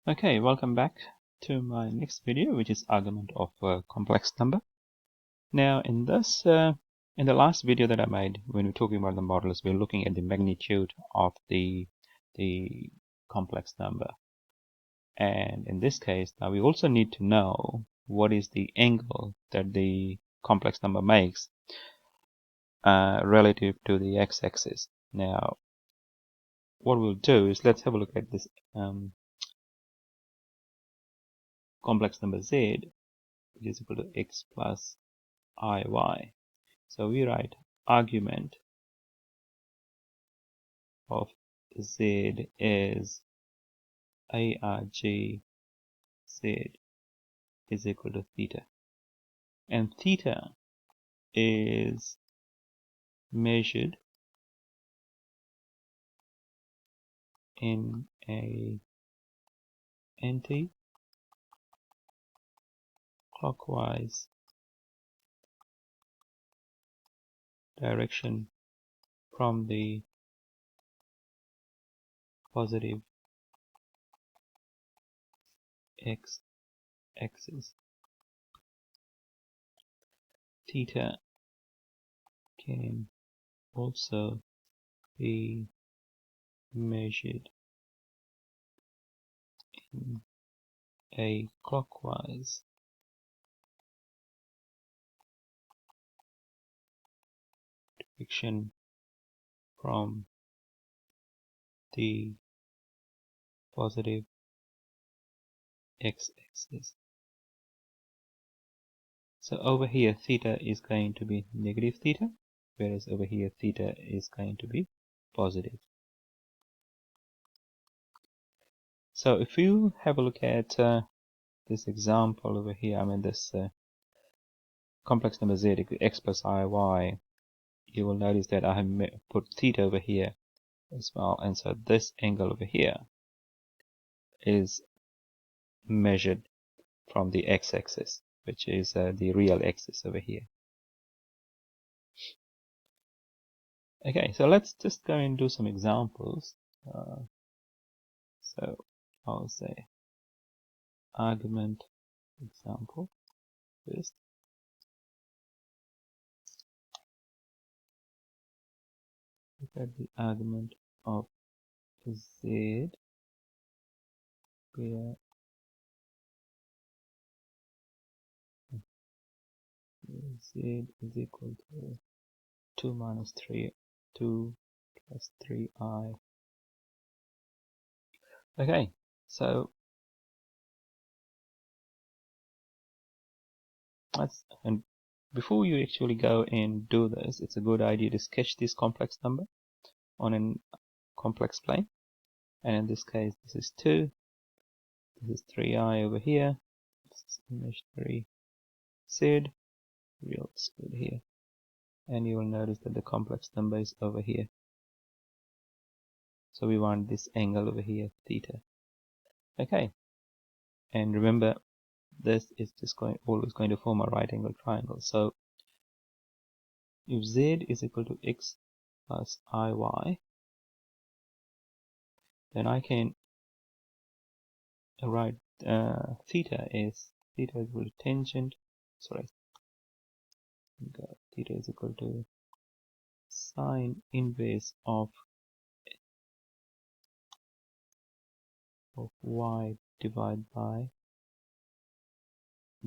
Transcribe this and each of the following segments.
Okay, welcome back to my next video, which is argument of a complex number. Now, in the last video that I made, when we're talking about the modulus, we're looking at the magnitude of the complex number. And in this case, now we also need to know what is the angle that the complex number makes relative to the x-axis. Now, what we'll do is let's have a look at this complex number z, which is equal to x plus iy. So we write argument of z is arg z is equal to theta, and theta is measured in a anti-clockwise direction from the positive x-axis. Theta can also be measured in a clockwise direction from the positive x-axis. So over here theta is going to be negative theta, whereas over here theta is going to be positive. So if you have a look at this example over here, I mean this complex number z equals x plus iy, you will notice that I have put theta over here as well, and so this angle over here is measured from the x-axis, which is the real axis over here. Okay, so let's just go and do some examples. So I'll say argument example first. Look at the argument of z, where z is equal to 2 minus 3, 2 plus 3i. Okay, so and before you actually go and do this, it's a good idea to sketch this complex number on a complex plane. And in this case, this is 2, this is 3i over here, this is imaginary z, real squared here, and you will notice that the complex number is over here. So we want this angle over here, theta. Okay, and remember, this is just always going to form a right angle triangle. So if z is equal to x plus iy, then I can write theta is equal to tangent. Sorry, theta is equal to sine inverse of y divided by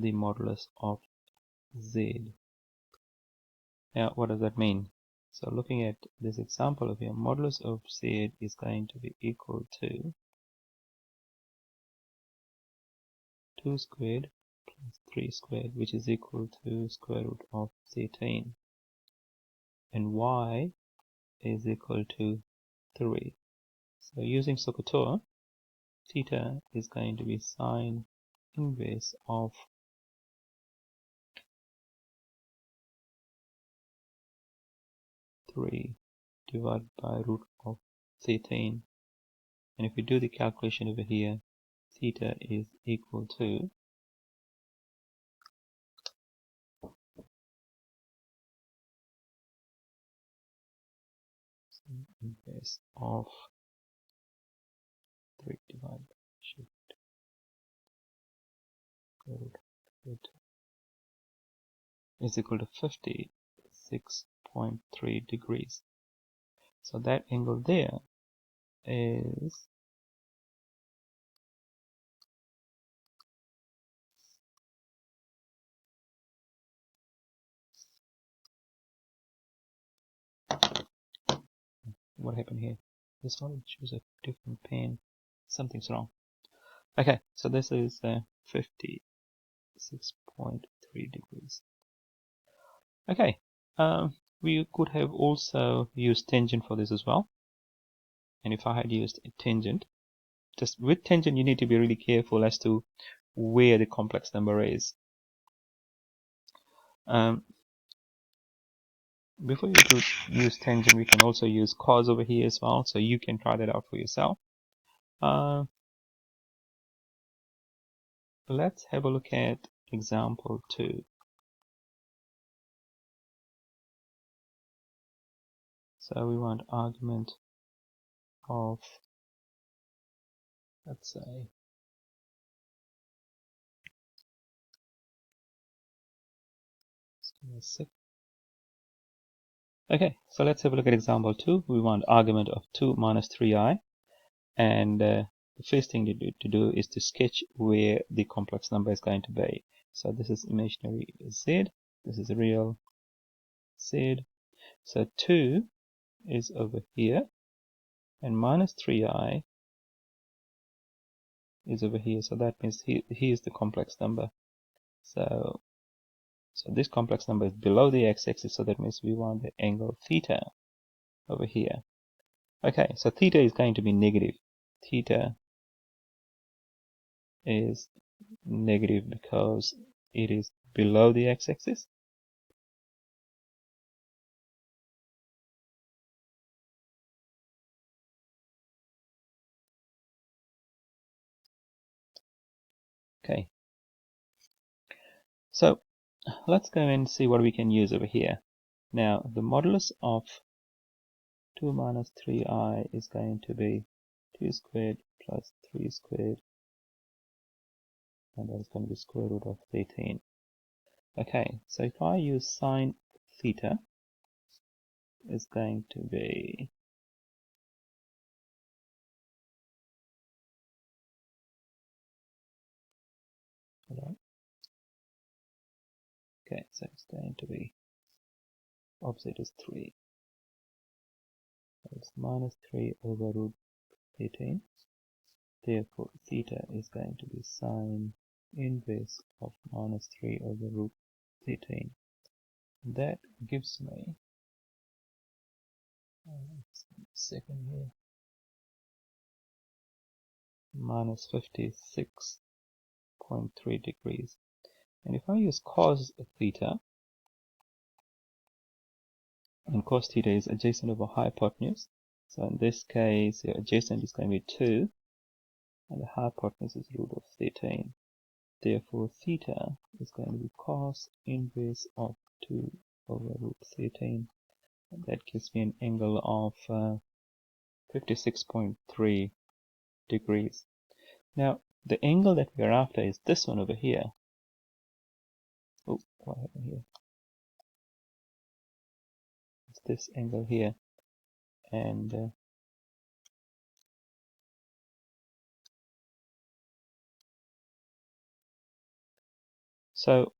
the modulus of z. Now, what does that mean? So looking at this example of here, modulus of z is going to be equal to 2 squared plus 3 squared, which is equal to square root of 13. And y is equal to 3. So using SOHCAHTOA, theta is going to be sine inverse of 3 divided by root of 13. And if we do the calculation over here, theta is equal to inverse of 3 divided by is equal to 56.3 degrees. So that angle there is what happened here? This one choose a different pen. Something's wrong. Okay, so this is 56.3 degrees. Okay, we could have also used tangent for this as well. And if I had used a tangent, just with tangent you need to be really careful as to where the complex number is. Before you use tangent, we can also use cos over here as well, so you can try that out for yourself. Let's have a look at example 2. So we want argument of, let's say, okay, so let's have a look at example 2. We want argument of 2 minus 3i, and the first thing to do is to sketch where the complex number is going to be. So this is imaginary z, this is real z. So 2 is over here, and minus 3i is over here. So that means here's the complex number. So this complex number is below the x-axis, so that means we want the angle theta over here. Okay, so theta is going to be negative. Theta is negative because it is below the x-axis. Okay, so let's go and see what we can use over here. Now, the modulus of 2 minus 3i is going to be 2 squared plus 3 squared, and that's going to be square root of 13. Okay, so if I use sine theta, is going to be okay, so it's going to be opposite is 3. So it's minus 3 over root 13. Therefore, theta is going to be sine inverse of minus 3 over root 13. That gives me second here minus 56.3 degrees. And if I use cos theta, and cos theta is adjacent over hypotenuse, so in this case the adjacent is going to be 2 and the hypotenuse is root of 13. Therefore theta is going to be cos inverse of 2 over root 13, and that gives me an angle of 56.3 degrees. Now the angle that we're after is this one over here. Oh, what happened here? It's this angle here, and so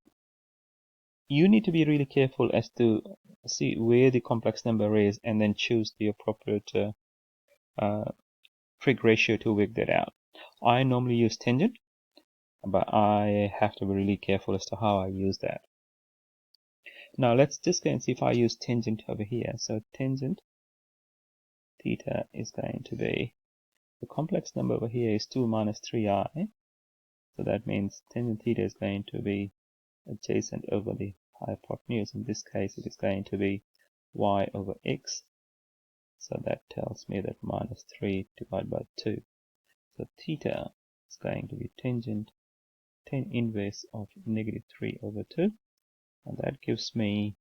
you need to be really careful as to see where the complex number is and then choose the appropriate trig ratio to work that out. I normally use tangent, but I have to be really careful as to how I use that. Now let's just go and see if I use tangent over here. So tangent theta is going to be, the complex number over here is 2 minus 3i. So that means tangent theta is going to be adjacent over the hypotenuse. In this case it is going to be y over x. So that tells me that minus 3 divided by 2. So theta is going to be tangent tan inverse of negative 3 over 2. And that gives me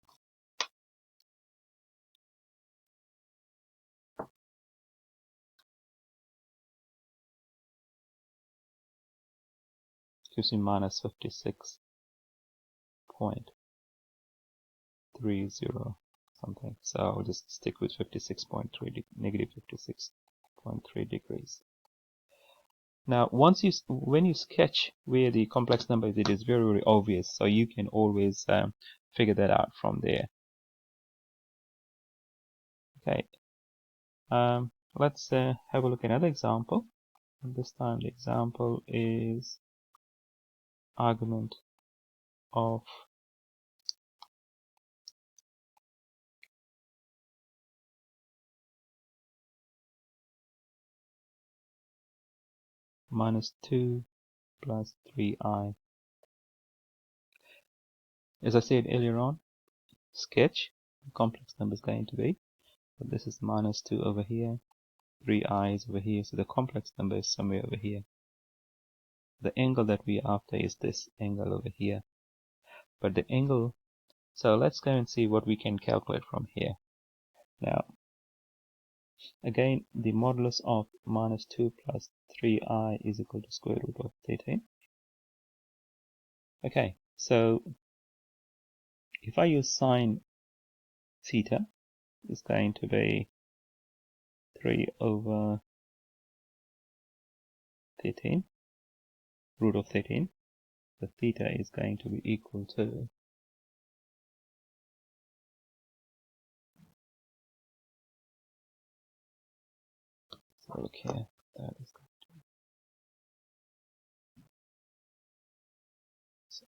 minus 56.3 30 something. So I'll just stick with 56.3 negative 56.3 degrees. Now, when you sketch where the complex number is, it is very, very obvious. So you can always figure that out from there. Okay. Let's have a look at another example. And this time the example is argument of minus 2 plus 3i. As I said earlier on, sketch, the complex number is going to be, but this is minus 2 over here, 3i is over here, so the complex number is somewhere over here. The angle that we are after is this angle over here. But the angle, so let's go and see what we can calculate from here. Now, again, the modulus of minus 2 plus 3i is equal to square root of 13. Okay, so if I use sine theta, it's going to be 3 over 13, root of 13. The theta is going to be equal to look here, that is going to be so,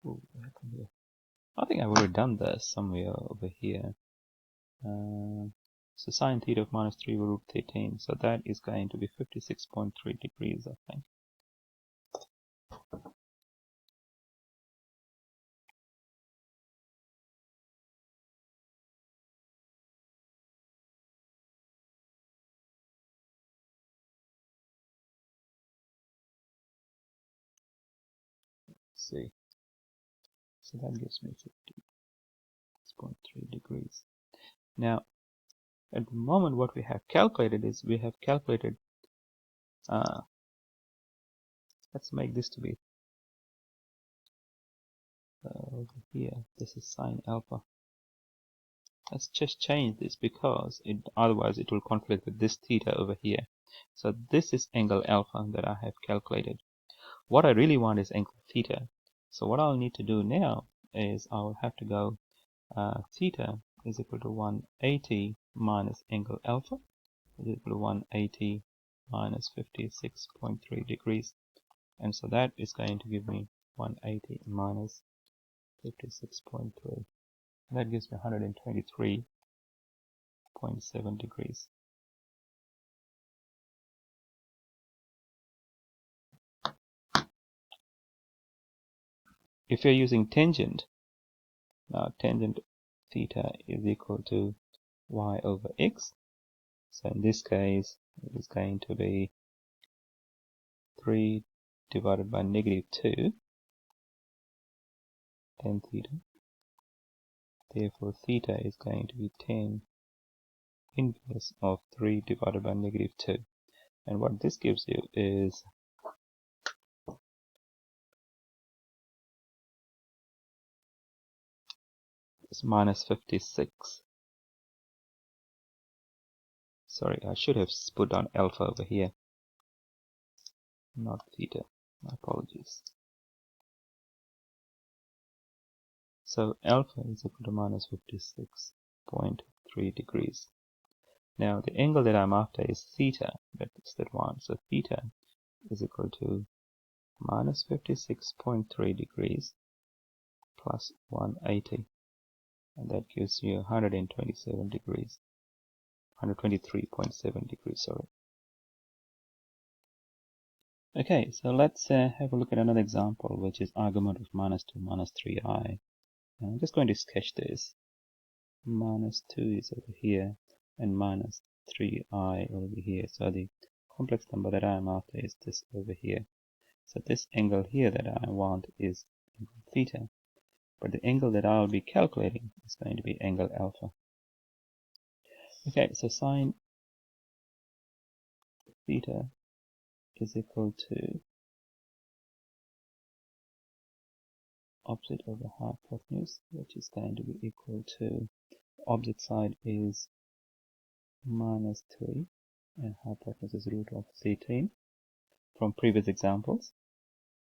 ooh, what happened here? I think I've already done this somewhere over here. So sine theta of minus 3 over root 13, so that is going to be 56.3 degrees, I think. Let's see. So that gives me 56.3 degrees. Now, at the moment, what we have calculated is we have calculated, let's make this to be over here. This is sine alpha. Let's just change this because otherwise it will conflict with this theta over here. So this is angle alpha that I have calculated. What I really want is angle theta. So what I'll need to do now is I'll have to go theta is equal to 180 minus angle alpha is equal to 180 minus 56.3 degrees. And so that is going to give me 180 minus 56.3. That gives me 123.7 degrees. If you're using tangent, now tangent theta is equal to y over x. So in this case, it is going to be 3 divided by negative 2, tan theta. Therefore, theta is going to be tan inverse of 3 divided by negative 2. And what this gives you is minus 56. Sorry, I should have put down alpha over here, not theta. My apologies. So alpha is equal to minus 56.3 degrees. Now the angle that I'm after is theta, that's that one. So theta is equal to minus 56.3 degrees plus 180. And that gives you 127 degrees. 123.7 degrees, sorry. Okay, so let's have a look at another example, which is argument of minus 2 minus 3i. I'm just going to sketch this. Minus 2 is over here, and minus 3i over here. So the complex number that I am after is this over here. So this angle here that I want is angle theta. But the angle that I'll be calculating is going to be angle alpha. Okay, so sine theta is equal to opposite over hypotenuse, which is going to be equal to, opposite side is minus 3 and hypotenuse is root of 18 from previous examples,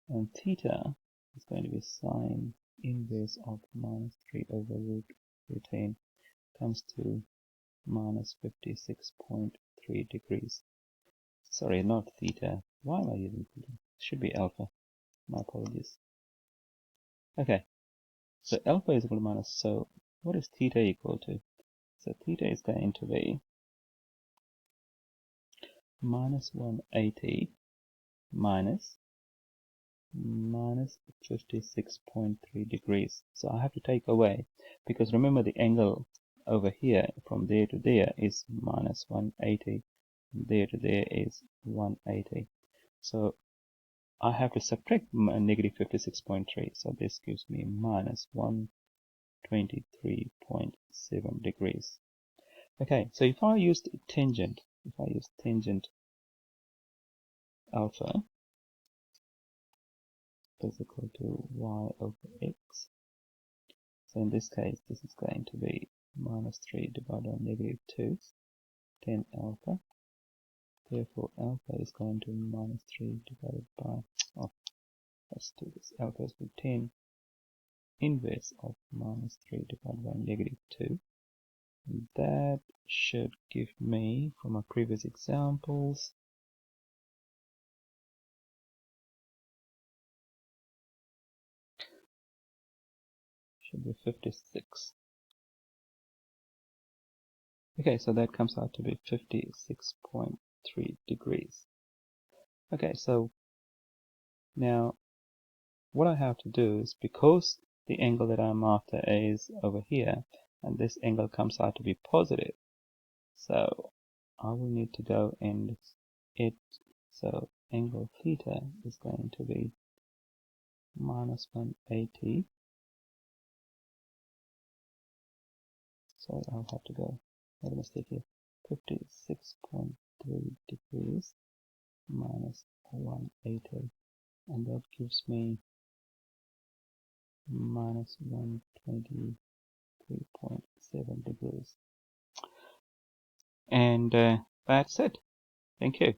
and theta is going to be sine inverse of minus 3 over root 18, comes to minus 56.3 degrees. Sorry, not theta. Why am I using theta? It should be alpha. My apologies. Okay, so alpha is equal to minus, so what is theta equal to? So theta is going to be minus 180 minus 56.3 degrees. So I have to take away, because remember the angle over here from there to there is minus 180, there to there is 180. So I have to subtract negative 56.3, so this gives me minus 123.7 degrees. Okay, so if I use tangent alpha is equal to y over x, so in this case this is going to be minus 3 divided by negative 2, 10 alpha. Therefore alpha is going to be minus 3 divided by, let's do this, alpha is equal to 10 inverse of minus 3 divided by negative 2. And that should give me, from our previous examples, should be 56. Okay, so that comes out to be 56.3 degrees. Okay, so now what I have to do is, because the angle that I'm after is over here, and this angle comes out to be positive, so I will need to go and so angle theta is going to be minus 180. Sorry, I'll have to go, made a mistake here, 56.3 degrees minus 180, and that gives me minus 123.7 degrees. And that's it. Thank you.